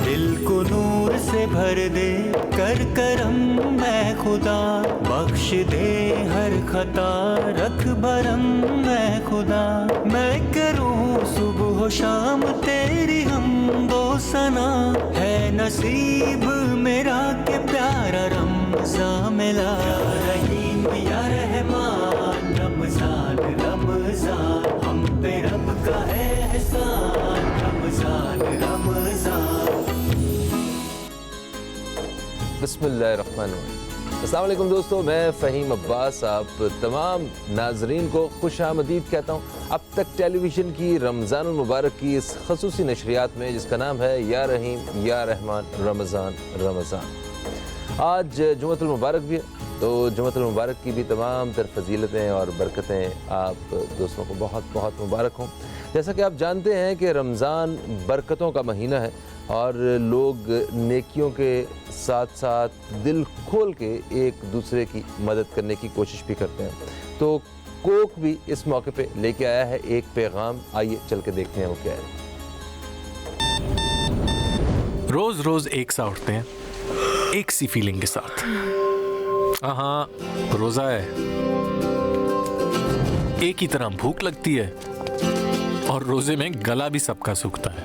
دل کو نور سے بھر دے کر کرم میں خدا، بخش دے ہر خطا رکھ بھرم میں خدا، میں کروں صبح و شام تیری حمد و ثنا، ہے نصیب میرا کہ پیارا رمضان ملا۔ یا رحیم یا رحمان رمضان رمضان، ہم پہ رب کا احسان رمضان رمضان۔ بسم اللہ الرحمن الرحیم۔ السلام علیکم دوستو، میں فہیم عباس آپ تمام ناظرین کو خوش آمدید کہتا ہوں اب تک ٹیلی ویژن کی رمضان المبارک کی اس خصوصی نشریات میں جس کا نام ہے یا رحیم یا رحمان رمضان رمضان۔ آج جمعۃ المبارک بھی ہے، تو جمعۃ المبارک کی بھی تمام تر فضیلتیں اور برکتیں آپ دوستوں کو بہت بہت مبارک ہوں۔ جیسا کہ آپ جانتے ہیں کہ رمضان برکتوں کا مہینہ ہے اور لوگ نیکیوں کے ساتھ ساتھ دل کھول کے ایک دوسرے کی مدد کرنے کی کوشش بھی کرتے ہیں۔ تو کوک بھی اس موقع پہ لے کے آیا ہے ایک پیغام، آئیے چل کے دیکھتے ہیں وہ کیا ہے۔ روز روز ایک سا اٹھتے ہیں ایک سی فیلنگ کے ساتھ، ہاں روزہ ہے، ایک ہی طرح بھوک لگتی ہے اور روزے میں گلا بھی سب کا سوکھتا ہے،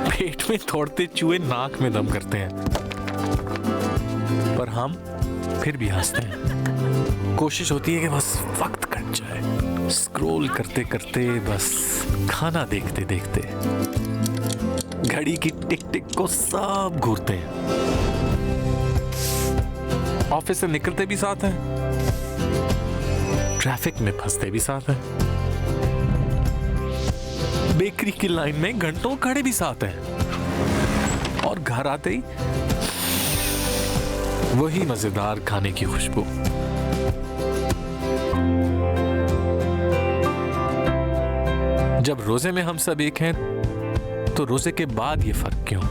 پیٹ میں دوڑتے چوہے ناک میں دم کرتے ہیں، پر ہم پھر بھی ہنستے ہیں۔ کوشش ہوتی ہے کہ بس وقت کٹ جائے، اسکرول کرتے کرتے بس کھانا دیکھتے دیکھتے گھڑی کی ٹک ٹک کو سب گھورتے ہیں۔ آفس سے نکلتے بھی ساتھ ہیں، ٹریفک میں پھنستے بھی ساتھ ہیں، بیکری کی لائن میں گھنٹوں کھڑے بھی ساتھ ہیں، اور گھر آتے ہی وہی مزیدار کھانے کی خوشبو۔ جب روزے میں ہم سب ایک ہیں تو روزے کے بعد یہ فرق کیوں؟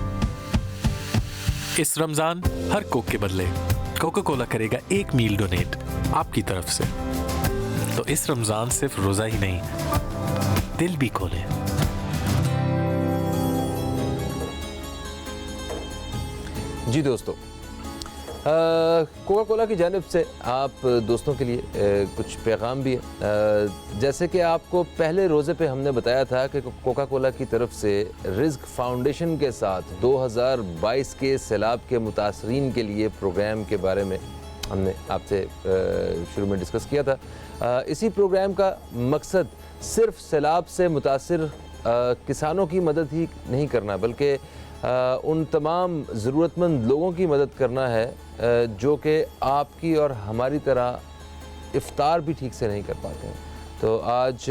اس رمضان ہر کوک کے بدلے کوکا کولا کرے گا ایک میل ڈونیٹ آپ کی طرف سے، تو اس رمضان صرف روزہ ہی نہیں، دل بھی کھولیں۔ جی دوستو، کوکا کولا کی جانب سے آپ دوستوں کے لیے کچھ پیغام بھی ہے۔ جیسے کہ آپ کو پہلے روزے پہ ہم نے بتایا تھا کہ کوکا کولا کی طرف سے رزق فاؤنڈیشن کے ساتھ 2022 کے سیلاب کے متاثرین کے لیے پروگرام کے بارے میں ہم نے آپ سے شروع میں ڈسکس کیا تھا۔ اسی پروگرام کا مقصد صرف سیلاب سے متاثر کسانوں کی مدد ہی نہیں کرنا، بلکہ ان تمام ضرورت مند لوگوں کی مدد کرنا ہے جو کہ آپ کی اور ہماری طرح افطار بھی ٹھیک سے نہیں کر پاتے ہیں۔ تو آج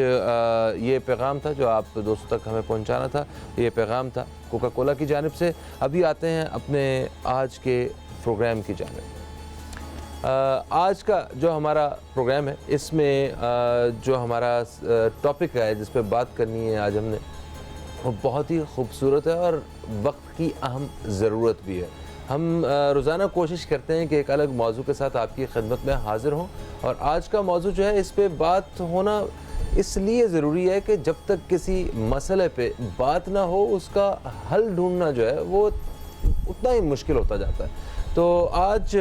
یہ پیغام تھا جو آپ دوستوں تک ہمیں پہنچانا تھا، یہ پیغام تھا کوکا کولا کی جانب سے۔ ابھی آتے ہیں اپنے آج کے پروگرام کی جانب۔ آج کا جو ہمارا پروگرام ہے اس میں جو ہمارا ٹاپک ہے جس پہ بات کرنی ہے آج ہم نے، وہ بہت ہی خوبصورت ہے اور وقت کی اہم ضرورت بھی ہے۔ ہم روزانہ کوشش کرتے ہیں کہ ایک الگ موضوع کے ساتھ آپ کی خدمت میں حاضر ہوں، اور آج کا موضوع جو ہے اس پہ بات ہونا اس لیے ضروری ہے کہ جب تک کسی مسئلے پہ بات نہ ہو اس کا حل ڈھونڈنا جو ہے وہ اتنا ہی مشکل ہوتا جاتا ہے۔ تو آج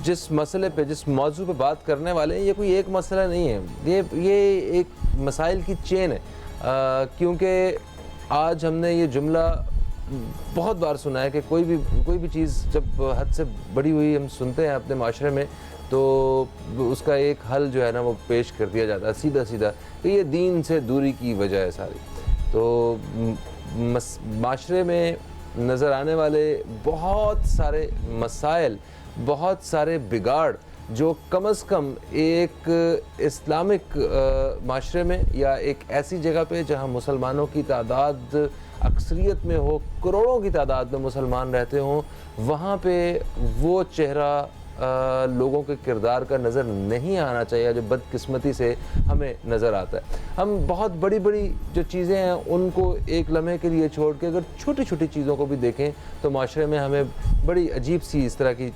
جس مسئلے پہ جس موضوع پہ بات کرنے والے ہیں یہ کوئی ایک مسئلہ نہیں ہے، یہ ایک مسائل کی چین ہے، کیونکہ آج ہم نے یہ جملہ بہت بار سنا ہے کہ کوئی بھی چیز جب حد سے بڑی ہوئی ہم سنتے ہیں اپنے معاشرے میں تو اس کا ایک حل جو ہے نا وہ پیش کر دیا جاتا ہے سیدھا سیدھا کہ یہ دین سے دوری کی وجہ ہے ساری۔ تو معاشرے میں نظر آنے والے بہت سارے مسائل، بہت سارے بگاڑ جو کم از کم ایک اسلامک معاشرے میں یا ایک ایسی جگہ پہ جہاں مسلمانوں کی تعداد اکثریت میں ہو، کروڑوں کی تعداد میں مسلمان رہتے ہوں، وہاں پہ وہ چہرہ لوگوں کے کردار کا نظر نہیں آنا چاہیے جو بدقسمتی سے ہمیں نظر آتا ہے۔ ہم بہت بڑی بڑی جو چیزیں ہیں ان کو ایک لمحے کے لیے چھوڑ کے اگر چھوٹی چھوٹی چیزوں کو بھی دیکھیں تو معاشرے میں ہمیں بڑی عجیب سی اس طرح کی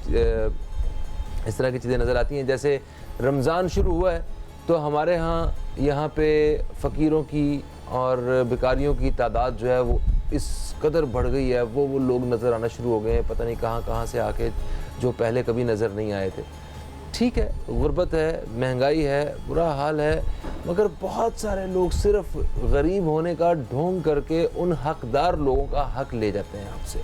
چیزیں نظر آتی ہیں۔ جیسے رمضان شروع ہوا ہے تو ہمارے ہاں یہاں پہ فقیروں کی اور بیکاریوں کی تعداد جو ہے وہ اس قدر بڑھ گئی ہے، وہ لوگ نظر آنا شروع ہو گئے ہیں، پتہ نہیں کہاں سے آ کے، جو پہلے کبھی نظر نہیں آئے تھے۔ ٹھیک ہے، غربت ہے، مہنگائی ہے، برا حال ہے، مگر بہت سارے لوگ صرف غریب ہونے کا ڈھونگ کر کے ان حقدار لوگوں کا حق لے جاتے ہیں آپ سے،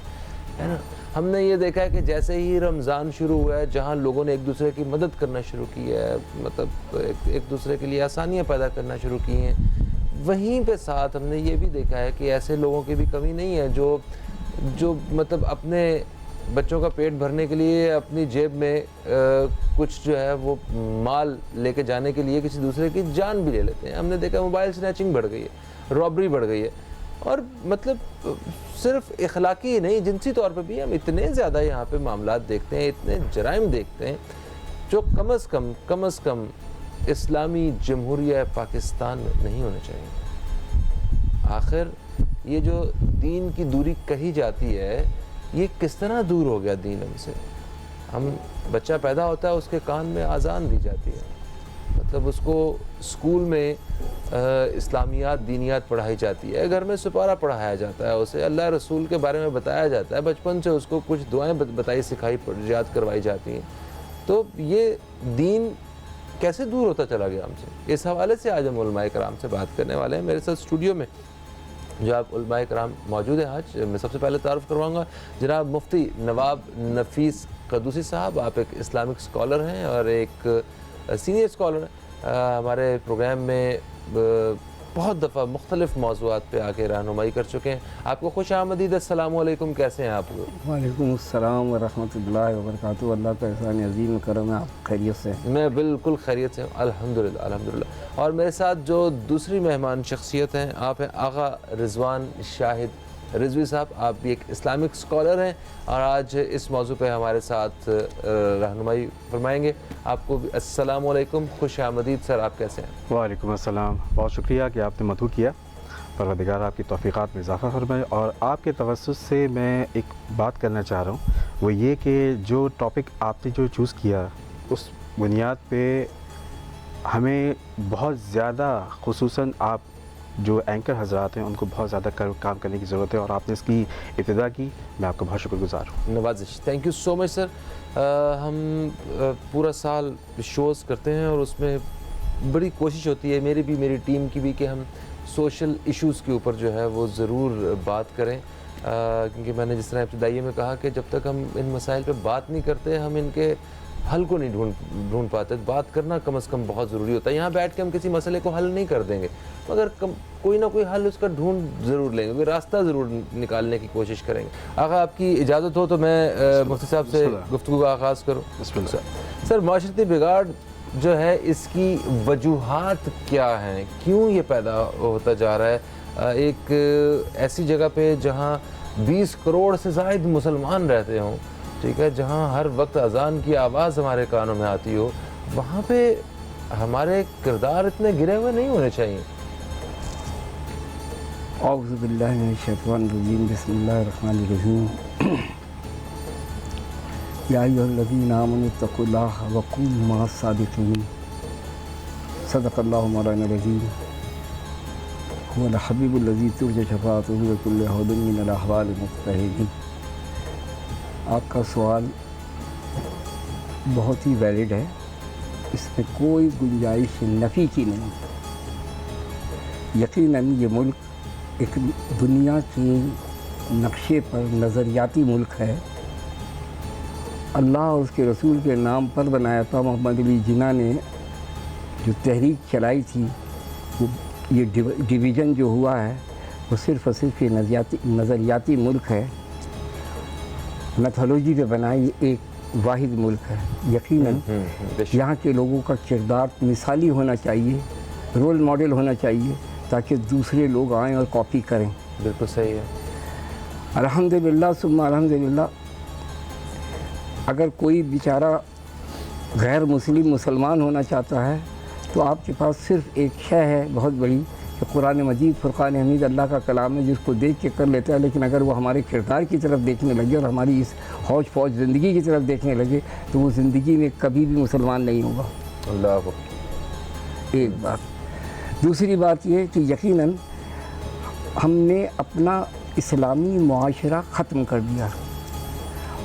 ہے نا۔ ہم نے یہ دیکھا ہے کہ جیسے ہی رمضان شروع ہوا ہے، جہاں لوگوں نے ایک دوسرے کی مدد کرنا شروع کی ہے، مطلب ایک دوسرے کے لیے آسانیاں پیدا کرنا شروع کی ہیں، وہیں پہ ساتھ ہم نے یہ بھی دیکھا ہے کہ ایسے لوگوں کی بھی کمی نہیں ہے جو مطلب اپنے بچوں کا پیٹ بھرنے کے لیے اپنی جیب میں کچھ جو ہے وہ مال لے کے جانے کے لیے کسی دوسرے کی جان بھی لے لیتے ہیں۔ ہم نے دیکھا موبائل سنیچنگ بڑھ گئی ہے، رابری بڑھ گئی ہے، اور مطلب صرف اخلاقی نہیں، جنسی طور پہ بھی ہم اتنے زیادہ یہاں پہ معاملات دیکھتے ہیں، اتنے جرائم دیکھتے ہیں جو کم از کم اسلامی جمہوریہ پاکستان میں نہیں ہونے چاہیے۔ آخر یہ جو دین کی دوری کہی جاتی ہے، یہ کس طرح دور ہو گیا دین ہم سے؟ بچہ پیدا ہوتا ہے، اس کے کان میں اذان دی جاتی ہے، مطلب اس کو اسکول میں اسلامیات دینیات پڑھائی جاتی ہے، گھر میں سپارہ پڑھایا جاتا ہے، اسے اللہ رسول کے بارے میں بتایا جاتا ہے، بچپن سے اس کو کچھ دعائیں بتائی سکھائی یاد کروائی جاتی ہیں۔ تو یہ دین کیسے دور ہوتا چلا گیا ہم سے؟ اس حوالے سے آج ہم علماء کرام سے بات کرنے والے ہیں۔ میرے ساتھ اسٹوڈیو میں جو آپ علماء کرام موجود ہیں آج، میں سب سے پہلے تعارف کرواؤں گا جناب مفتی نواب نفیس قدوسی صاحب۔ آپ ایک اسلامک اسکالر ہیں اور ایک سینئر اسکالر ہیں، ہمارے پروگرام میں بہت دفعہ مختلف موضوعات پہ آ کے رہنمائی کر چکے ہیں۔ آپ کو خوش آمدید، السلام علیکم، کیسے ہیں آپ؟ وعلیکم السلام ورحمۃ اللہ وبرکاتہ۔ اللہ کا احسان عظیم کرم ہے، آپ خیریت سے؟ میں بالکل خیریت سے ہوں، الحمدللہ۔ اور میرے ساتھ جو دوسری مہمان شخصیت ہیں، آپ ہیں آغا رضوان شاہد رضوی صاحب۔ آپ بھی ایک اسلامک اسکالر ہیں اور آج اس موضوع پہ ہمارے ساتھ رہنمائی فرمائیں گے۔ آپ کو السلام علیکم، خوش آمدید سر، آپ کیسے ہیں؟ وعلیکم السلام، بہت شکریہ کہ آپ نے مدعو کیا، پروردگار آپ کی توفیقات میں اضافہ فرمائے۔ اور آپ کے توسط سے میں ایک بات کرنا چاہ رہا ہوں، وہ یہ کہ جو ٹاپک آپ نے جو چوز کیا، اس بنیاد پہ ہمیں بہت زیادہ، خصوصاً آپ جو اینکر حضرات ہیں ان کو بہت زیادہ کام کرنے کی ضرورت ہے، اور آپ نے اس کی ابتدا کی، میں آپ کا بہت شکر گزار ہوں۔ نوازش، تھینک یو سو مچ سر۔ ہم پورا سال شوز کرتے ہیں اور اس میں بڑی کوشش ہوتی ہے میری بھی، میری ٹیم کی بھی، کہ ہم سوشل ایشوز کے اوپر جو ہے وہ ضرور بات کریں، کیونکہ میں نے جس طرح ابتدائی میں کہا کہ جب تک ہم ان مسائل پہ بات نہیں کرتے ہم ان کے حل کو نہیں ڈھونڈ پاتے۔ بات کرنا کم از کم بہت ضروری ہوتا ہے۔ یہاں بیٹھ کے ہم کسی مسئلے کو حل نہیں کر دیں گے، مگر کوئی نہ کوئی حل اس کا ڈھونڈ ضرور لیں گے، کوئی راستہ ضرور نکالنے کی کوشش کریں گے۔ آقا آپ کی اجازت ہو تو میں مفتی صاحب سے گفتگو کا آغاز کروں۔ سر، معاشرتی بگاڑ جو ہے اس کی وجوہات کیا ہیں؟ کیوں یہ پیدا ہوتا جا رہا ہے؟ ایک ایسی جگہ پہ جہاں 20 کروڑ سے زائد مسلمان رہتے ہوں، ٹھیک ہے، جہاں ہر وقت اذان کی آواز ہمارے کانوں میں آتی ہو، وہاں پہ ہمارے کردار اتنے گرے ہوئے نہیں ہونے چاہیے۔ اعوذ باللہ من الشیطان الرجیم، بسم اللہ الرحمن الرحیم۔ یا ایھا الذین آمنوا اتقوا اللہ وکونوا مع الصادقین، صدق اللہ مولانا العظیم۔ هو الحبیب الذی ترجى شفاعته بكل حول من الاحوال المضطهدین۔ آپ کا سوال بہت ہی ویلڈ ہے، اس میں کوئی گنجائش نفی کی نہیں۔ یقیناً یہ ملک ایک دنیا کے نقشے پر نظریاتی ملک ہے، اللہ اور اس کے رسول کے نام پر بنایا تھا۔ محمد علی جناح نے جو تحریک چلائی تھی، یہ ڈویژن جو ہوا ہے وہ صرف اور صرف یہ نظریاتی ملک ہے، میتھولوجی پہ بنا یہ ایک واحد ملک ہے۔ یقیناً یہاں کے لوگوں کا کردار مثالی ہونا چاہیے، رول ماڈل ہونا چاہیے، تاکہ دوسرے لوگ آئیں اور کاپی کریں۔ بالکل صحیح ہے۔ الحمدللہ ثم الحمدللہ، اگر کوئی بیچارہ غیر مسلمان ہونا چاہتا ہے تو آپ کے پاس صرف ایک شے ہے بہت بڑی، کہ قرآن مجید فرقان حمید اللہ کا کلام ہے، جس کو دیکھ کے کر لیتا ہے، لیکن اگر وہ ہمارے کردار کی طرف دیکھنے لگے اور ہماری اس ہوج فوج زندگی کی طرف دیکھنے لگے تو وہ زندگی میں کبھی بھی مسلمان نہیں ہوگا۔ اللہ اکبر۔ ایک بات۔ دوسری بات یہ کہ یقیناً ہم نے اپنا اسلامی معاشرہ ختم کر دیا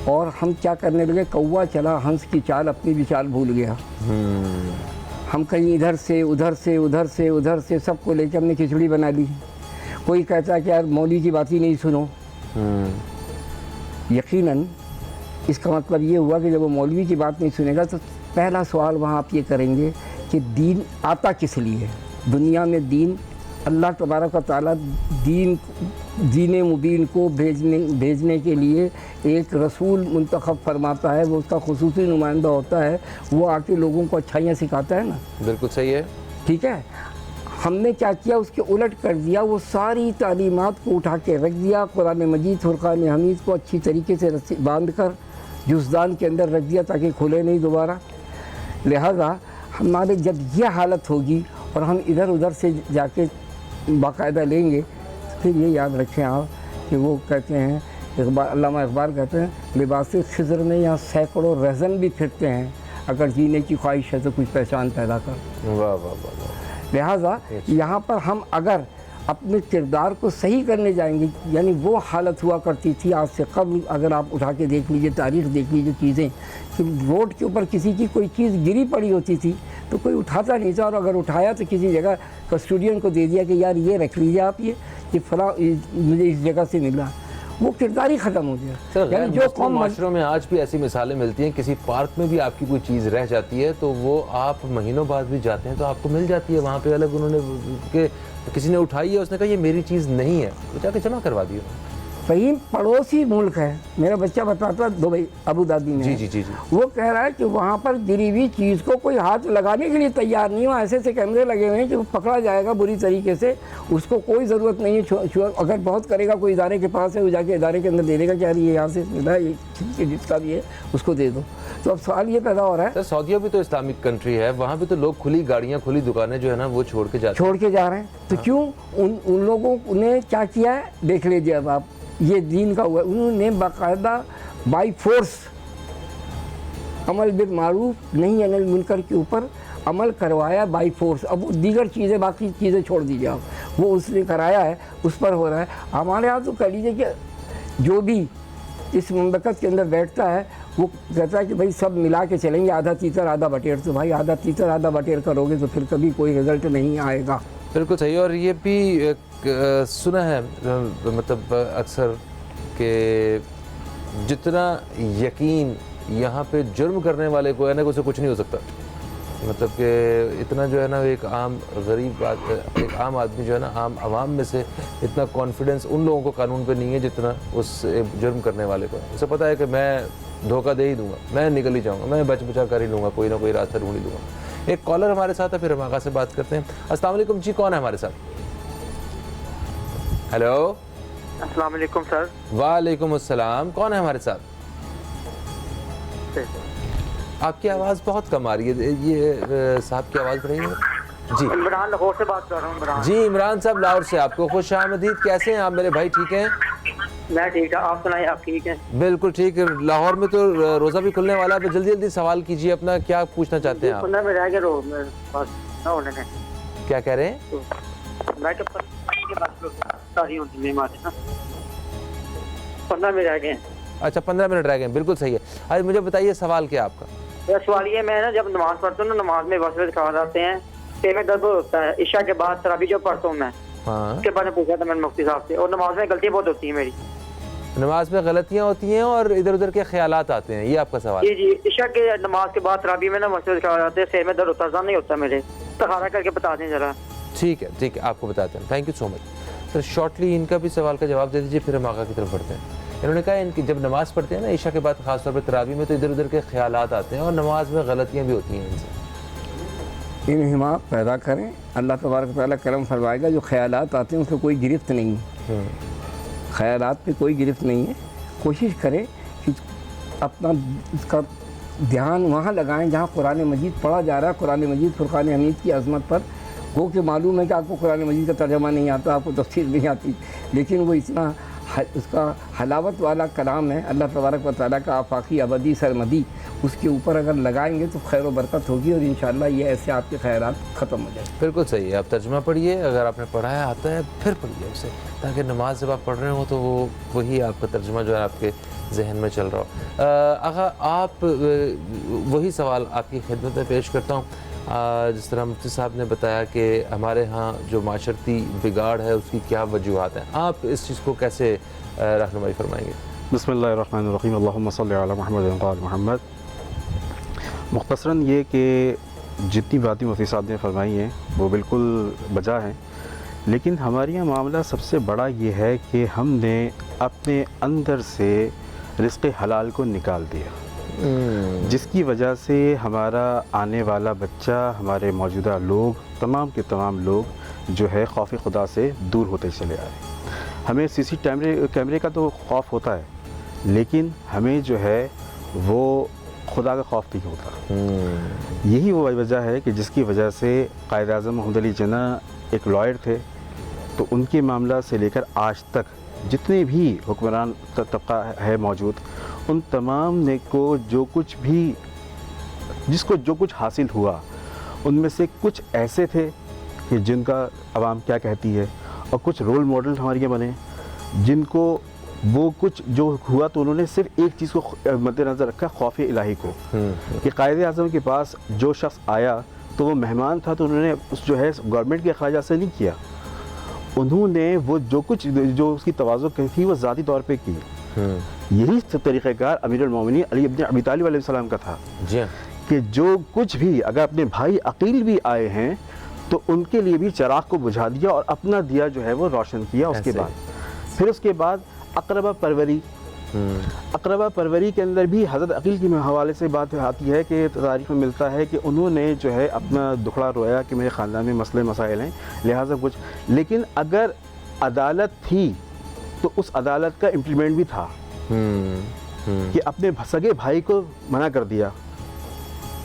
اور ہم کیا کرنے لگے، کوا چلا ہنس کی چال اپنی بھی چال بھول گیا۔ ہم کہیں ادھر سے ادھر سے ادھر سے ادھر سے سب کو لے کے ہم نے کھچڑی بنا لی۔ کوئی کہتا ہے کہ یار مولوی کی بات ہی نہیں سنو، یقیناً اس کا مطلب یہ ہوا کہ جب وہ مولوی کی بات نہیں سنے گا تو پہلا سوال وہاں آپ یہ کریں گے کہ دین آتا کس لیے؟ دنیا میں دین، اللہ تبارک و تعالیٰ دین مبین کو بھیجنے کے لیے ایک رسول منتخب فرماتا ہے، وہ اس کا خصوصی نمائندہ ہوتا ہے، وہ آ کے لوگوں کو اچھائیاں سکھاتا ہے نا۔ بالکل صحیح ہے، ٹھیک ہے۔ ہم نے کیا کیا، اس کے الٹ کر دیا، وہ ساری تعلیمات کو اٹھا کے رکھ دیا، قرآن مجید فرقان حمید کو اچھی طریقے سے باندھ کر جزدان کے اندر رکھ دیا تاکہ کھلے نہیں دوبارہ۔ لہذا ہمارے جب یہ حالت ہوگی اور ہم ادھر ادھر سے جا کے باقاعدہ لیں گے، پھر یہ یاد رکھیں آپ کہ وہ کہتے ہیں، علامہ اقبال کہتے ہیں، لباس خضر میں یہاں سینکڑوں رہزن بھی پھرتے ہیں، اگر جینے کی خواہش ہے تو کچھ پہچان پیدا کر۔ واہ واہ واہ واہ۔ لہٰذا یہاں پر ہم اگر اپنے کردار کو صحیح کرنے جائیں گے، یعنی وہ حالت ہوا کرتی تھی آج سے قبل، اگر آپ اٹھا کے دیکھ لیجئے، تاریخ دیکھ لیجئے چیزیں، کہ روڈ کے اوپر کسی کی کوئی چیز گری پڑی ہوتی تھی تو کوئی اٹھاتا نہیں تھا، اور اگر اٹھایا تو کسی جگہ کسٹوڈین کو دے دیا کہ یار یہ رکھ لیجیے آپ، یہ فلاں مجھے اس جگہ سے ملا، وہ کردار ہی ختم ہو گیا۔ سر غیر یعنی جو مسلم قوم معاشروں میں آج بھی ایسی مثالیں ملتی ہیں، کسی پارک میں بھی آپ کی کوئی چیز رہ جاتی ہے تو وہ آپ مہینوں بعد بھی جاتے ہیں تو آپ کو مل جاتی ہے وہاں پہ، الگ انہوں نے کہ کسی نے اٹھائی ہے، اس نے کہا یہ میری چیز نہیں ہے، تو جا کے جمع کروا دی۔ فہیم پڑوسی ملک ہے، میرا بچہ بتاتا دبئی ابو دھابی میں، جی وہ کہہ رہا ہے کہ وہاں پر گری ہوئی چیز کو کوئی ہاتھ لگانے کے لیے تیار نہیں، وہاں ایسے کیمرے لگے ہوئے ہیں کہ وہ پکڑا جائے گا بری طریقے سے، اس کو کوئی ضرورت نہیں ہے، اگر بہت کرے گا کوئی ادارے کے پاس ہے، وہ جا کے ادارے کے اندر دے دے گا کہ یار یہ یہاں سے ملا ہے، یہ جس کا بھی ہے اس کو دے دو۔ تو اب سوال یہ پیدا ہو رہا ہے، سر سعودیہ بھی تو اسلامک کنٹری ہے، وہاں بھی تو لوگ کھلی گاڑیاں کھلی دکانیں جو ہے نا وہ چھوڑ کے جا رہے ہیں، تو کیوں ان لوگوں نے کیا کیا ہے دیکھ لیجیے اب آپ، یہ دین کا ہوا، انہوں نے باقاعدہ بائی فورس عمل بالمعروف نہیں انل منکر کے اوپر عمل کروایا بائی فورس۔ اب دیگر چیزیں، باقی چیزیں چھوڑ دیجیے آپ، وہ اس نے کرایا ہے، اس پر ہو رہا ہے۔ ہمارے یہاں تو کہہ لیجیے کہ جو بھی اس مملکت کے اندر بیٹھتا ہے وہ کہتا ہے کہ بھائی سب ملا کے چلیں گے، آدھا تیتر آدھا بٹیر، تو بھائی آدھا تیتر آدھا بٹیر کرو گے تو پھر کبھی کوئی رزلٹ نہیں آئے گا۔ بالکل صحیح۔ اور یہ بھی سنا ہے مطلب اکثر کہ جتنا یقین یہاں پہ جرم کرنے والے کو ہے نا، اسے کچھ نہیں ہو سکتا، مطلب کہ اتنا جو ہے نا ایک عام غریب ایک عام آدمی جو ہے نا، عام عوام میں سے اتنا کانفیڈنس ان لوگوں کو قانون پہ نہیں ہے جتنا اس جرم کرنے والے کو۔ اسے پتہ ہے کہ میں دھوکہ دے ہی دوں گا، میں نکل ہی جاؤں گا، میں بچا کر ہی لوں گا، کوئی نہ کوئی راستہ ڈھونڈ ہی لوں گا۔ ایک کالر ہمارے ساتھ ہے، پھر ہم آغاز سے بات کرتے ہیں۔ السلام علیکم جی، کون ہے ہمارے ساتھ؟ ہیلو، السلام علیکم سر۔ وعلیکم السلام، کون ہے ہمارے ساتھ؟ آپ کی آواز بہت کم آ رہی ہے، یہ صاحب کی آواز بڑھائیے جی۔ عمران لاہور سے بات کر رہا ہوں۔ عمران جی عمران صاحب لاہور سے، آپ کو خوش آمدید۔ کیسے ہیں آپ میرے بھائی؟ ٹھیک ہیں؟ میں ٹھیک ہے، آپ سنائیں، آپ ٹھیک ہیں؟ بالکل ٹھیک۔ لاہور میں تو روزہ بھی کھلنے والا ہے، جلدی جلدی سوال کیجیے اپنا، کیا پوچھنا چاہتے ہیں آپ؟ 15 میں رہ گئے رو میرے پاس نہ ہونے نے، کیا کہہ رہے ہیں؟ میں کہ 15 کے بعد ساری ہوتی میں مارے نا، 15 میں رہ گئے ہیں۔ اچھا 15 منٹ رہ گئے، بالکل صحیح ہے۔ ارے مجھے بتائیے سوال کیا آپ کا؟ میرا سوال یہ، میں نا جب نماز پڑھتا ہوں نا، نماز میں وسوسے خیال آتے ہیں، پیر میں درد ہوتا ہے، عشاء کے بعد تراویح جو پڑھتا ہوں میں، ہاں، اس کے بارے میں پوچھا تھا میں نے مفتی صاحب سے، اور نماز میں غلطی بہت ہوتی ہے میری۔ نماز میں غلطیاں ہوتی ہیں اور ادھر ادھر کے خیالات آتے ہیں، یہ آپ کا سوال؟ جی جی، عشاء کے نماز کے بعد تراویح میں نا وسوسے خیال آتے ہیں، سر میں درد ہوتا ہے، نہیں ہوتا میرے، طہارت کر کے بتا دیں ذرا۔ ٹھیک ہے ٹھیک ہے، آپ کو بتاتے ہیں، thank you so much sir. Shortly ان کا بھی سوال کا جواب دے دیجیے، پھر ہم آگے کی طرف بڑھتے ہیں۔ انہوں نے کہا ان کی جب نماز پڑھتے ہیں نا عشاء کے بعد، خاص طور پہ تراویح میں، تو ادھر ادھر کے خیالات آتے ہیں اور نماز میں غلطیاں بھی ہوتی ہیں ان سے۔ انہماک پیدا کریں، اللہ تبارک و تعالیٰ کرم فرمائے گا۔ جو خیالات آتے ہیں اس پہ کوئی گرفت نہیں ہے، خیالات پہ کوئی گرفت نہیں ہے۔ کوشش کریں کہ اپنا اس کا دھیان وہاں لگائیں جہاں قرآن مجید پڑھا جا رہا ہے، قرآن مجید فرقان حمید کی عظمت پر۔ وہ کہ معلوم ہے کہ آپ کو قرآن مجید کا ترجمہ نہیں آتا، آپ کو تفسیر نہیں آتی، لیکن وہ اتنا اس کا حلاوت والا کلام ہے اللہ تبارک و تعالیٰ کا آفاقی ابدی سرمدی، اس کے اوپر اگر لگائیں گے تو خیر و برکت ہوگی اور انشاءاللہ یہ ایسے آپ کے خیرات ختم ہو جائیں. بالکل صحیح ہے. آپ ترجمہ پڑھیے، اگر آپ نے پڑھا ہے آتا ہے پھر پڑھیے اسے، تاکہ نماز جب آپ پڑھ رہے ہوں تو وہی آپ کا ترجمہ جو ہے آپ کے ذہن میں چل رہا ہو. آغا آپ وہی سوال آپ کی خدمت میں پیش کرتا ہوں. جس طرح مفتی صاحب نے بتایا کہ ہمارے ہاں جو معاشرتی بگاڑ ہے اس کی کیا وجوہات ہیں، آپ اس چیز کو کیسے رہنمائی فرمائیں گے؟ بسم اللہ الرحمن الرحیم. اللہم صلی علی محمد وعلی محمد. مختصراً یہ کہ جتنی باتیں مفتی صاحب نے فرمائی ہیں وہ بالکل بجا ہیں، لیکن ہمارے یہاں معاملہ سب سے بڑا یہ ہے کہ ہم نے اپنے اندر سے رزق حلال کو نکال دیا، جس کی وجہ سے ہمارا آنے والا بچہ، ہمارے موجودہ لوگ، تمام کے تمام لوگ جو ہے خوف خدا سے دور ہوتے چلے آئے. ہمیں سی سی کیمرے کا تو خوف ہوتا ہے، لیکن ہمیں جو ہے وہ خدا کا خوف نہیں ہوتا. یہی وہ وجہ ہے کہ جس کی وجہ سے قائد اعظم محمد علی جناح ایک لائر تھے، تو ان کے معاملہ سے لے کر آج تک جتنے بھی حکمران طبقہ ہے موجود، ان تمام نے کو جو کچھ بھی جس کو جو کچھ حاصل ہوا، ان میں سے کچھ ایسے تھے کہ جن کا عوام کیا کہتی ہے، اور کچھ رول ماڈل ہمارے یہ بنے جن کو وہ کچھ جو ہوا تو انہوں نے صرف ایک چیز کو مد نظر رکھا، خوف الہی کو، کہ قائد اعظم کے پاس جو شخص آیا تو وہ مہمان تھا، تو انہوں نے جو ہے گورنمنٹ کے اخراجات سے نہیں کیا، انہوں نے وہ جو کچھ جو اس کی تواضع تھی وہ ذاتی طور پہ کی. یہی طریقہ کار امیر المومنین علی بن ابی طالب علیہ السلام کا تھا، کہ جو کچھ بھی اگر اپنے بھائی عقیل بھی آئے ہیں تو ان کے لیے بھی چراغ کو بجھا دیا اور اپنا دیا جو ہے وہ روشن کیا. اس کے بعد اقربہ پروری کے اندر بھی حضرت عقیل کے حوالے سے بات آتی ہے کہ تاریخ میں ملتا ہے کہ انہوں نے جو ہے اپنا دکھڑا رویا کہ میرے خاندان میں مسئلے مسائل ہیں لہٰذا کچھ، لیکن اگر عدالت تھی تو اس عدالت کا امپلیمنٹ بھی تھا کہ اپنے سگے بھائی کو منع کر دیا،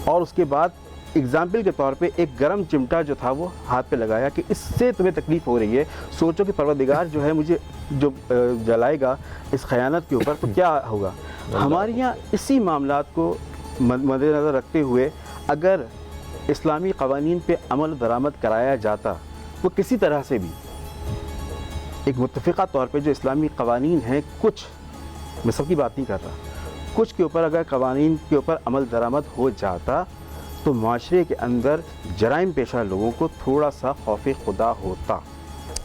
اور اس کے بعد اگزامپل کے طور پہ ایک گرم چمٹا جو تھا وہ ہاتھ پہ لگایا کہ اس سے تمہیں تکلیف ہو رہی ہے، سوچو کہ پروردگار جو ہے مجھے جو جلائے گا اس خیانت کے اوپر تو کیا ہوگا. ہمارے یہاں اسی معاملات کو مد نظر رکھتے ہوئے اگر اسلامی قوانین پہ عمل درآمد کرایا جاتا، وہ کسی طرح سے بھی ایک متفقہ طور پہ جو اسلامی قوانین ہیں، کچھ میں سب کی بات نہیں کر رہا، کچھ کے اوپر اگر قوانین کے اوپر عمل درآمد ہو جاتا تو معاشرے کے اندر جرائم پیشہ لوگوں کو تھوڑا سا خوف خدا ہوتا.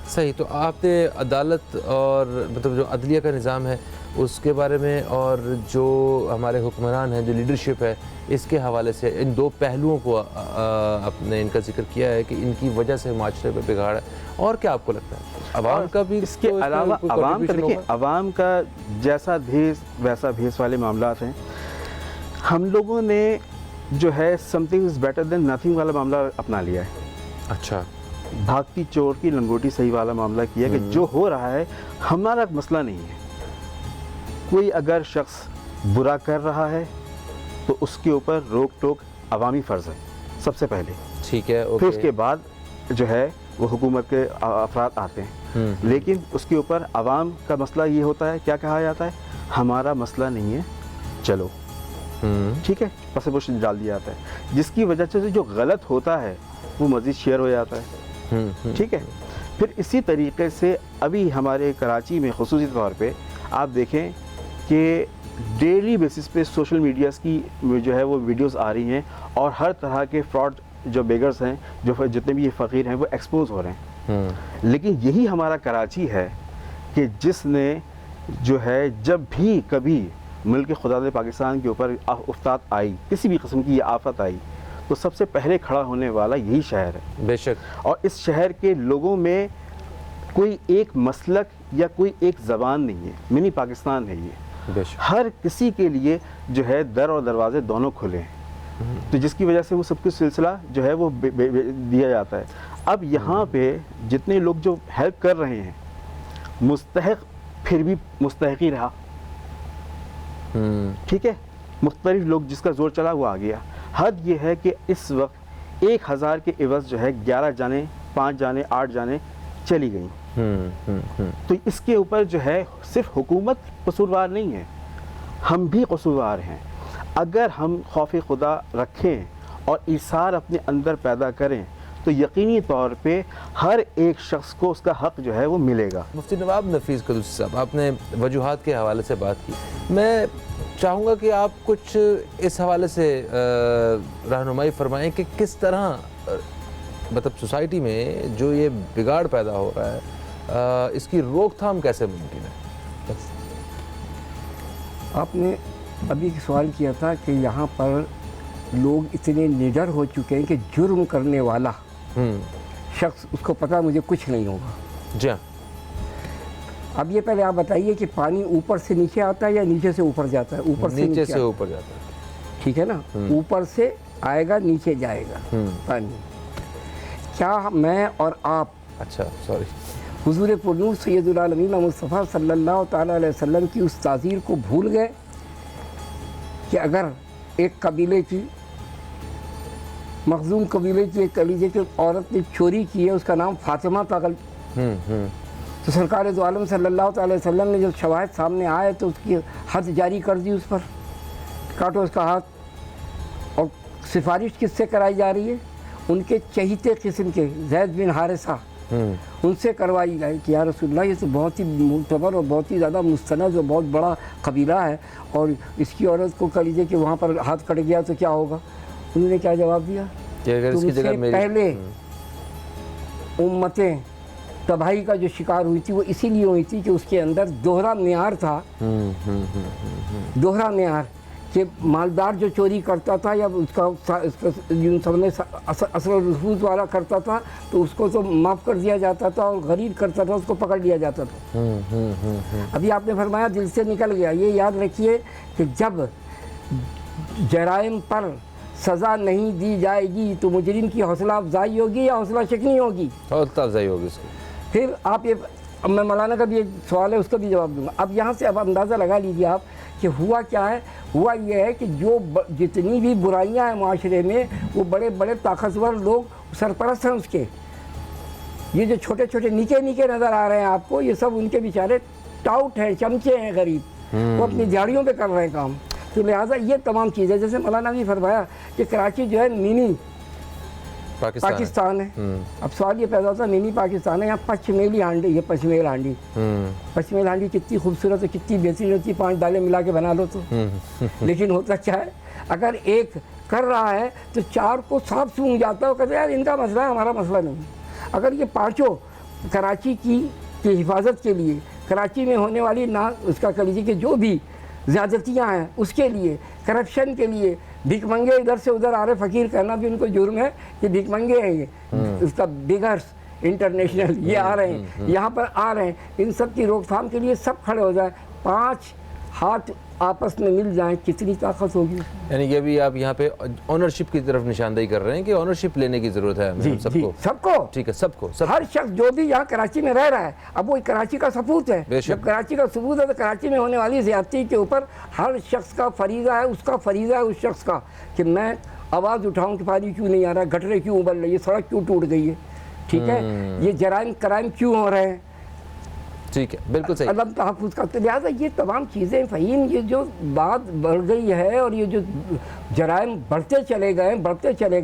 صحیح. تو آپ نے عدالت اور مطلب جو عدلیہ کا نظام ہے اس کے بارے میں، اور جو ہمارے حکمران ہیں، جو لیڈرشپ ہے، اس کے حوالے سے ان دو پہلوؤں کو آپ نے ان کا ذکر کیا ہے کہ ان کی وجہ سے معاشرے پہ بگاڑ ہے. اور کیا آپ کو لگتا ہے عوام کا بھی اس کے علاوہ عوام کا دیکھیں، عوام کا جیسا بھیس ویسا بھیس والے معاملات ہیں. ہم لوگوں نے جو ہے some thing is better than nothing والا معاملہ اپنا لیا ہے. اچھا. بھاگتی چور کی لنگوٹی صحیح والا معاملہ کیا کہ جو ہو رہا ہے ہمارا مسئلہ نہیں ہے. کوئی اگر شخص برا کر رہا ہے تو اس کے اوپر روک ٹوک عوامی فرض ہے سب سے پہلے. ٹھیک ہے. پھر اس کے بعد جو ہے وہ حکومت کے افراد آتے ہیں، لیکن اس کے اوپر عوام کا مسئلہ یہ ہوتا ہے، کیا کہا جاتا ہے، ہمارا مسئلہ نہیں ہے، چلو ٹھیک ہے، پس پوش ڈال دیا جاتا ہے، جس کی وجہ سے جو غلط ہوتا ہے وہ مزید شیئر ہو جاتا ہے. ٹھیک ہے. پھر اسی طریقے سے ابھی ہمارے کراچی میں خصوصی طور پہ آپ دیکھیں کہ ڈیلی بیسس پہ سوشل میڈیاز کی جو ہے وہ ویڈیوز آ رہی ہیں، اور ہر طرح کے فراڈ جو بیگرز ہیں، جو جتنے بھی یہ فقیر ہیں، وہ ایکسپوز ہو رہے ہیں. لیکن یہی ہمارا کراچی ہے کہ جس نے جو ہے جب بھی کبھی ملک خدا پاکستان کے اوپر افتاد آئی، کسی بھی قسم کی یہ آفت آئی، تو سب سے پہلے کھڑا ہونے والا یہی شہر ہے. بے شک. اور اس شہر کے لوگوں میں کوئی ایک مسلک یا کوئی ایک زبان نہیں ہے، منی پاکستان ہے یہ. بے شک. ہر کسی کے لیے جو ہے در اور دروازے دونوں کھلے ہیں، تو جس کی وجہ سے وہ سب کچھ سلسلہ جو ہے وہ دیا جاتا ہے. اب یہاں پہ جتنے لوگ جو ہیلپ کر رہے ہیں، مستحق پھر بھی مستحق ہی رہا. ٹھیک ہے. مختلف لوگ جس کا زور چلا وہ آ گیا. حد یہ ہے کہ اس وقت 1000 کے عوض جو ہے 11 جانیں، 5 جانیں، 8 جانیں چلی گئیں. تو اس کے اوپر جو ہے صرف حکومت قصوروار نہیں ہے، ہم بھی قصوروار ہیں۔ اگر ہم خوف خدا رکھیں اور ایثار اپنے اندر پیدا کریں تو یقینی طور پہ ہر ایک شخص کو اس کا حق جو ہے وہ ملے گا۔ مفتی نواب نفیس قدوسی صاحب، آپ نے وجوہات کے حوالے سے بات کی، میں چاہوں گا کہ آپ کچھ اس حوالے سے رہنمائی فرمائیں کہ کس طرح مطلب سوسائٹی میں جو یہ بگاڑ پیدا ہو رہا ہے اس کی روک تھام کیسے ممکن ہے؟ آپ نے ابھی سوال کیا تھا کہ یہاں پر لوگ اتنے نڈر ہو چکے ہیں کہ جرم کرنے والا شخص اس کو پتہ مجھے کچھ نہیں ہوگا۔ جی ہاں، اب یہ پہلے آپ بتائیے کہ پانی اوپر سے نیچے آتا ہے یا نیچے سے اوپر جاتا ہے؟ اوپر سے نیچے سے اوپر جاتا ہے، ٹھیک ہے نا، اوپر سے آئے گا نیچے جائے گا پانی۔ کیا میں اور آپ اچھا سوری حضور پرنور سید العالمین مصطفیٰ صلی اللہ تعالیٰ علیہ وسلم کی اس تعزیر کو بھول گئے کہ اگر ایک قبیلے کی مخزوم قبیلے کی ایک کلیجے کی عورت نے چوری کی ہے، اس کا نام فاطمہ تھا، تو سرکار دو عالم صلی اللہ تعالی وسلم نے جب شواہد سامنے آئے تو اس کی حد جاری کر دی، اس پر کاٹو اس کا ہاتھ۔ اور سفارش کس سے کرائی جا رہی ہے؟ ان کے چہیتے قسم کے زید بن حارثہ، ان سے کروائی گئی کہ یا رسول اللہ یہ تو بہت ہی معتبر اور بہت ہی زیادہ مستند اور بہت بڑا قبیلہ ہے، اور اس کی عورت کو کلیجے کہ وہاں پر ہاتھ کٹ گیا تو کیا ہوگا؟ انہوں نے کیا جواب دیا؟ تم سے پہلے امتیں تباہی کا جو شکار ہوئی تھی وہ اسی لیے ہوئی تھی کہ اس کے اندر دوہرا معیار تھا، دوہرا معیار، کہ مالدار جو چوری کرتا تھا یا اس کا جن سب نے اثر و رسوخ والا کرتا تھا تو اس کو تو معاف کر دیا جاتا تھا، اور غریب کرتا تھا اس کو پکڑ لیا جاتا تھا۔ ابھی آپ نے فرمایا دل سے نکل گیا، یہ یاد رکھیے کہ جب جرائم پر سزا نہیں دی جائے گی تو مجرم کی حوصلہ افزائی ہوگی یا حوصلہ شکنی ہوگی؟ حوصلہ افزائی ہوگی اس کی۔ پھر آپ یہ، اب میں مولانا کا بھی ایک سوال ہے اس کا بھی جواب دوں گا۔ اب یہاں سے اب اندازہ لگا لیجیے آپ کہ ہوا کیا ہے۔ ہوا یہ ہے کہ جو جتنی بھی برائیاں ہیں معاشرے میں وہ بڑے بڑے طاقتور لوگ سرپرست ہیں اس کے، یہ جو چھوٹے چھوٹے نیچے نیچے نظر آ رہے ہیں آپ کو، یہ سب ان کے بیچارے ٹاؤٹ ہیں، چمچے ہیں غریب، وہ اپنی دیہڑیوں پہ کر رہے ہیں کام۔ تو لہٰذا یہ تمام چیزیں، جیسے مولانا بھی فرمایا کہ کراچی جو ہے منی پاکستان ہے۔ اب سوال یہ پیدا ہوتا ہے منی پاکستان ہے، یہاں پچمیلی ہانڈی، یہ پچمیل ہانڈی، پچمیل ہانڈی کتنی خوبصورت ہے، کتنی بہترین ہوتی ہے، 5 دالیں ملا کے بنا لو تو، لیکن ہوتا کیا ہے اگر ایک کر رہا ہے تو 4 کو صاف سونگ جاتا ہے، وہ کہتے ہیں یار ان کا مسئلہ ہے ہمارا مسئلہ نہیں۔ اگر یہ 5 کراچی کی حفاظت کے لیے، کراچی میں ہونے والی نہ اس کا کلیجی کہ جو بھی زیادتیاں ہیں اس کے لیے، کرپشن کے لیے، بھیک منگے ادھر سے ادھر آ رہے، فقیر کہنا بھی ان کو جرم ہے کہ بھیک منگے ہیں، یہ اس کا بگرس انٹرنیشنل یہ آ رہے ہیں، یہاں پر آ رہے ہیں، ان سب کی روک تھام کے لیے سب کھڑے ہو جائیں، 5 ہاتھ آپس میں مل جائیں، کتنی طاقت ہوگی۔ یعنی یہ بھی آپ یہاں پہ اونرشپ کی طرف نشاندہی کر رہے ہیں کہ اونرشپ لینے کی ضرورت ہے ہمیں سب کو، سب کو، ٹھیک ہے، سب کو، ہر شخص جو بھی یہاں کراچی میں رہ رہا ہے، اب وہ کراچی کا ثبوت ہے، جب کراچی کا ثبوت ہے تو کراچی میں ہونے والی زیادتی کے اوپر ہر شخص کا فریضہ ہے، اس کا فریضہ ہے اس شخص کا کہ میں آواز اٹھاؤں کہ پانی کیوں نہیں آ رہا ہے، گٹریں کیوں ابل رہی ہے، سڑک کیوں ٹوٹ گئی ہے، ٹھیک ہے، یہ جرائم کرائم کیوں ہو رہے ہیں، ٹھیک ہے، بالکل صحیح، عدم تحفظ کا۔ لہٰذا یہ تمام چیزیں فہیم، یہ جو بات بڑھ گئی ہے اور یہ جو جرائم بڑھتے چلے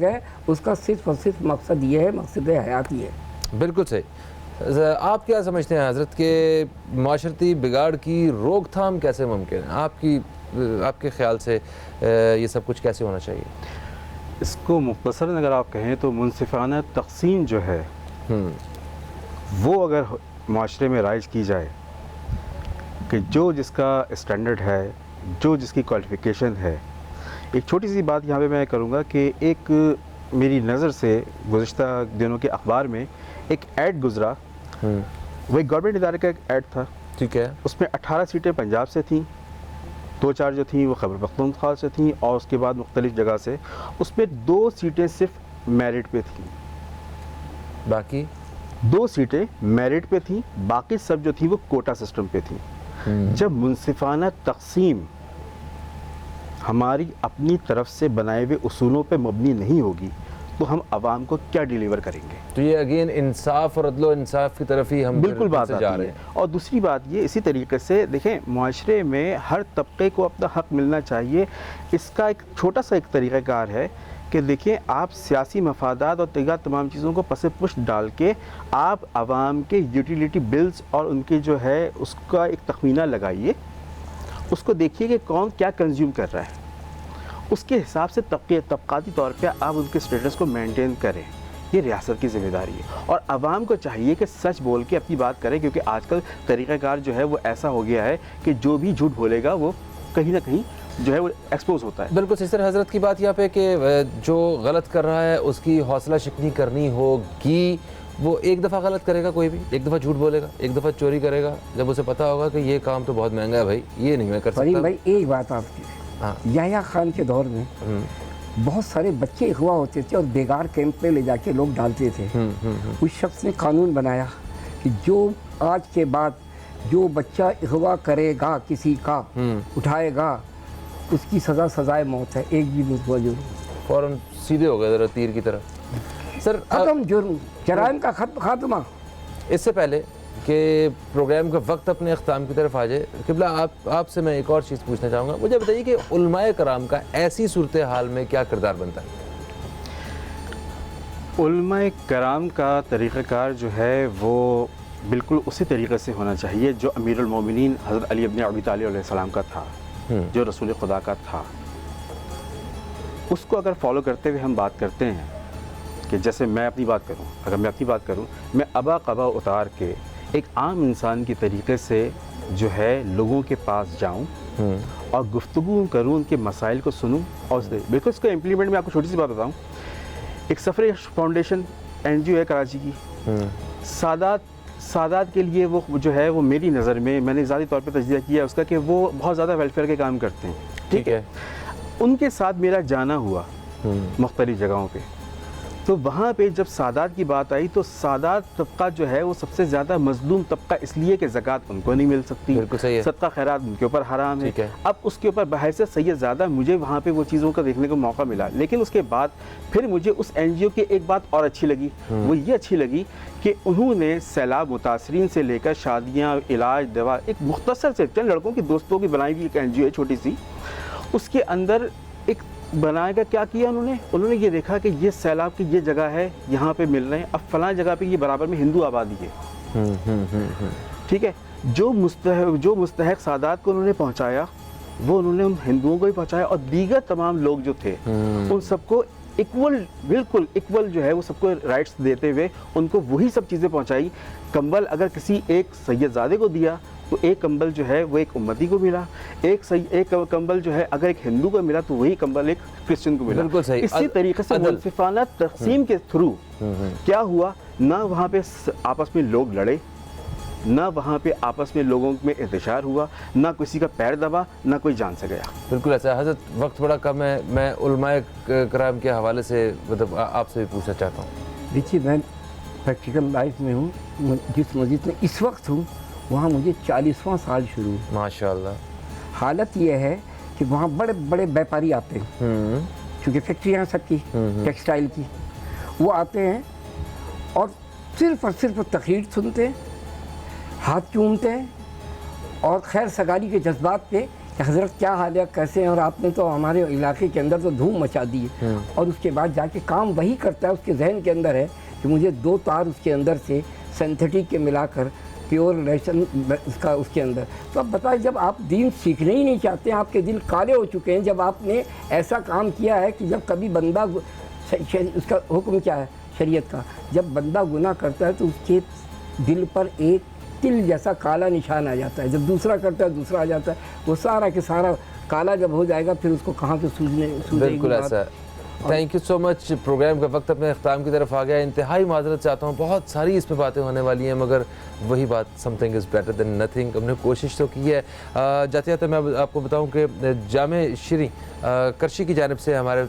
گئے اس کا صرف اور صرف مقصد یہ ہے، مقصد حیات یہ ہے۔ بالکل صحیح۔ آپ کیا سمجھتے ہیں حضرت کہ معاشرتی بگاڑ کی روک تھام کیسے ممکن ہے؟ آپ کے خیال سے یہ سب کچھ کیسے ہونا چاہیے؟ اس کو مختصراً اگر آپ کہیں تو منصفانہ تقسیم جو ہے وہ اگر معاشرے میں رائج کی جائے کہ جو جس کا اسٹینڈرڈ ہے، جو جس کی کوالیفیکیشن ہے۔ ایک چھوٹی سی بات یہاں پہ میں کروں گا کہ ایک میری نظر سے گزشتہ دنوں کے اخبار میں ایک ایڈ گزرا، وہ ایک گورنمنٹ ادارے کا ایک ایڈ تھا، ٹھیک ہے، اس میں 18 سیٹیں پنجاب سے تھیں، 2-4 جو تھیں وہ خیبر پختونخوا سے تھیں، اور اس کے بعد مختلف جگہ سے، اس میں 2 سیٹیں صرف میرٹ پہ تھیں، باقی 2 سیٹیں میرٹ پہ تھیں، باقی سب جو تھیں وہ کوٹا سسٹم پہ تھیں۔ جب منصفانہ تقسیم ہماری اپنی طرف سے بنائے ہوئے اصولوں پہ مبنی نہیں ہوگی تو ہم عوام کو کیا ڈیلیور کریں گے؟ تو یہ اگین انصاف اور عدل و انصاف کی طرف ہی ہم بالکل بات سے جا آتی رہے ہے. ہیں. اور دوسری بات یہ اسی طریقے سے دیکھیں معاشرے میں ہر طبقے کو اپنا حق ملنا چاہیے. اس کا ایک چھوٹا سا ایک طریقہ کار ہے کہ دیکھیں آپ سیاسی مفادات اور دیگر تمام چیزوں کو پس پشت ڈال کے آپ عوام کے یوٹیلیٹی بلز اور ان کے جو ہے اس کا ایک تخمینہ لگائیے, اس کو دیکھیے کہ کون کیا کنزیوم کر رہا ہے, اس کے حساب سے طبقاتی طور پہ آپ ان کے اسٹیٹس کو مینٹین کریں. یہ ریاست کی ذمہ داری ہے اور عوام کو چاہیے کہ سچ بول کے اپنی بات کریں, کیونکہ آج کل طریقہ کار جو ہے وہ ایسا ہو گیا ہے کہ جو بھی جھوٹ بولے گا وہ کہیں نہ کہیں جو ہے وہ ایکسپوز ہوتا ہے. بالکل سسٹر حضرت کی بات یہاں پہ کہ جو غلط کر رہا ہے اس کی حوصلہ شکنی کرنی ہوگی. وہ ایک دفعہ غلط کرے گا, کوئی بھی ایک دفعہ جھوٹ بولے گا, ایک دفعہ چوری کرے گا, جب اسے پتا ہوگا کہ یہ کام تو بہت مہنگا ہے بھائی, یہ نہیں میں کر سکتا. بھائی ایک بات آپ کی, یحییٰ خان کے دور میں بہت سارے بچے اغوا ہوتے تھے اور بیگار کیمپ پہ لے جا کے لوگ ڈالتے تھے. اس شخص نے قانون بنایا کہ جو آج کے بعد جو بچہ اغوا کرے گا کسی کا, اٹھائے گا, اس کی سزائے موت ہے. ایک بھی موجود فوراً سیدھے ہو گئے ذرا تیر کی طرح. سر ختم جرم, جرائم کا خاتمہ. اس سے پہلے کہ پروگرام کا وقت اپنے اختتام کی طرف آ جائے, قبلہ آپ سے میں ایک اور چیز پوچھنا چاہوں گا. مجھے بتائیے کہ علماء کرام کا ایسی صورتحال میں کیا کردار بنتا ہے؟ علماء کرام کا طریقہ کار جو ہے وہ بالکل اسی طریقے سے ہونا چاہیے جو امیر المومنین حضرت علی ابن ابی طالب علیہ السلام کا تھا, جو رسول خدا کا تھا. اس کو اگر فالو کرتے ہوئے ہم بات کرتے ہیں کہ جیسے میں اپنی بات کروں, اگر میں اپنی بات کروں, میں ابا قبا اتار کے ایک عام انسان کی طریقے سے جو ہے لوگوں کے پاس جاؤں اور گفتگو کروں, ان کے مسائل کو سنوں اور بالکل اس کو امپلیمنٹ میں آپ کو چھوٹی سی بات بتاؤں. ایک سفر فاؤنڈیشن NGO ہے کراچی کی, سادات کے لیے وہ جو ہے وہ میری نظر میں نے ذاتی طور پہ تجزیہ کیا اس کا کہ وہ بہت زیادہ ویلفیئر کے کام کرتے ہیں. ٹھیک ہے, ان کے ساتھ میرا جانا ہوا مختلف جگہوں پہ, تو وہاں پہ جب سادات کی بات آئی تو سادات طبقہ جو ہے وہ سب سے زیادہ مظلوم طبقہ اس لیے کہ زکوٰۃ ان کو نہیں مل سکتی, صدقہ خیرات ان کے اوپر حرام ہے. اب اس کے اوپر بحیثیت سید زیادہ مجھے وہاں پہ وہ چیزوں کا دیکھنے کا موقع ملا. لیکن اس کے بعد پھر مجھے اس NGO کی ایک بات اور اچھی لگی, وہ یہ اچھی لگی کہ انہوں نے سیلاب متاثرین سے لے کر شادیاں, علاج, دوا, ایک مختصر سے چند لڑکوں کی دوستوں کی بنائی ہوئی ایک NGO ہے چھوٹی سی, اس کے اندر ایک بنائے گا. کیا کیا انہوں نے یہ دیکھا کہ یہ سیلاب کی یہ جگہ ہے, یہاں پہ مل رہے ہیں, اب فلاں جگہ پہ یہ برابر میں ہندو آبادی ہے. ٹھیک ہے, جو مستحق سادات کو انہوں نے پہنچایا وہ انہوں نے ان ہندوؤں کو بھی پہنچایا, اور دیگر تمام لوگ جو تھے ان سب کو بالکل ایکول جو ہے وہ سب کو رائٹس دیتے ہوئے ان کو وہی سب چیزیں پہنچائی. کمبل اگر کسی ایک سید زادے کو دیا تو ایک کمبل جو ہے وہ ایک امتی کو ملا, ایک کمبل جو ہے اگر ایک ہندو کو ملا تو وہی کمبل ایک کرسچن کو ملا. اسی طریقے سے منصفانہ تقسیم کے تھرو کیا ہوا, نہ وہاں پہ آپس میں لوگ لڑے, نہ وہاں پہ آپس میں لوگوں میں انتشار ہوا, نہ کسی کا پیر دبا, نہ کوئی جان سے گیا. بالکل ایسا. حضرت وقت بڑا کم ہے, میں علماء کرام کے حوالے سے مطلب آپ سے بھی پوچھنا چاہتا ہوں. دیکھیے میں پریکٹیکل لائف میں ہوں, جس مسجد میں اس وقت ہوں وہاں مجھے 40واں سال شروع. ماشاءاللہ. حالت یہ ہے کہ وہاں بڑے بڑے بیپاری آتے ہیں, چونکہ فیکٹریاں سب کی ٹیکسٹائل کی, وہ آتے ہیں اور صرف تقریر سنتے ہیں, ہاتھ چومتے ہیں اور خیر سگالی کے جذبات پہ کہ حضرت کیا حال ہے, کیسے ہیں, اور آپ نے تو ہمارے علاقے کے اندر تو دھوم مچا دی ہے. اور اس کے بعد جا کے کام وہی کرتا ہے, اس کے ذہن کے اندر ہے کہ مجھے 2 تار اس کے اندر سے سینتھیٹک کے ملا کر پیور ریشن اس کا اس کے اندر. تو اب بتائیں, جب آپ دین سیکھنا ہی نہیں چاہتے ہیں, آپ کے دل کالے ہو چکے ہیں, جب آپ نے ایسا کام کیا ہے کہ جب کبھی بندہ اس کا حکم کیا ہے شریعت کا, جب بندہ گناہ کرتا ہے تو اس کے دل پر ایک تل جیسا کالا نشان آ جاتا ہے, جب دوسرا کرتا ہے دوسرا آ جاتا ہے, وہ سارا کے سارا کالا جب ہو جائے گا پھر اس کو کہاں سے سوجنے. بالکل ایسا. Thank you so much. Programme کا وقت اپنے اختتام کی طرف آ گیا. انتہائی معذرت چاہتا ہوں, بہت ساری اس پہ باتیں ہونے والی ہیں, مگر وہی بات some thing is better than nothing. ہم نے کوشش تو کی ہے. جاتے جاتے میں آپ کو بتاؤں کہ جامع شری کرشی کی جانب سے ہمارے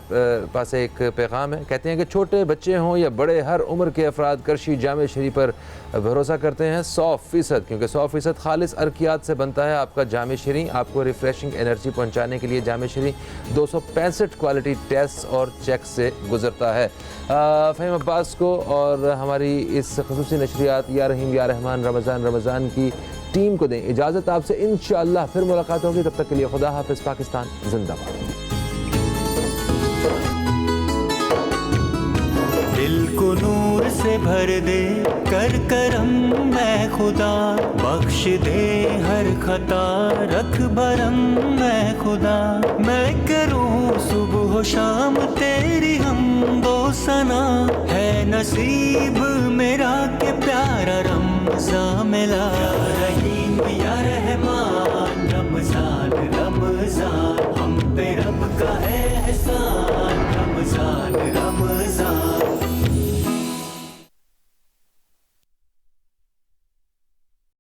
پاس ایک پیغام ہے. کہتے ہیں کہ چھوٹے بچے ہوں یا بڑے, ہر عمر کے افراد کرشی جامع شری پر بھروسہ کرتے ہیں 100%, کیونکہ 100% خالص ارکیات سے بنتا ہے آپ کا جامع شری. آپ کو ریفریشنگ انرجی پہنچانے کے لیے جامع شری 265 کوالٹی ٹیسٹ اور چیک سے گزرتا ہے۔ فہیم عباس کو اور ہماری اس خصوصی نشریات یا رحیم یا رحمان رمضان کی ٹیم کو دیں اجازت۔ آپ سے انشاءاللہ پھر ملاقات ہوگی، تب تک کے لیے خدا حافظ۔ پاکستان زندہ باد۔ دل کو نور سے بھر دے کر کرم میں خدا، بخش دے ہر خطا رکھ بھرم میں خدا، میں کروں صبح و شام تیری حمد و ثنا، ہے نصیب میرا کہ پیارا رمضان ملا۔ یا رحیم یا رحمان رمضان ہم پہ رب کا ہے احسان۔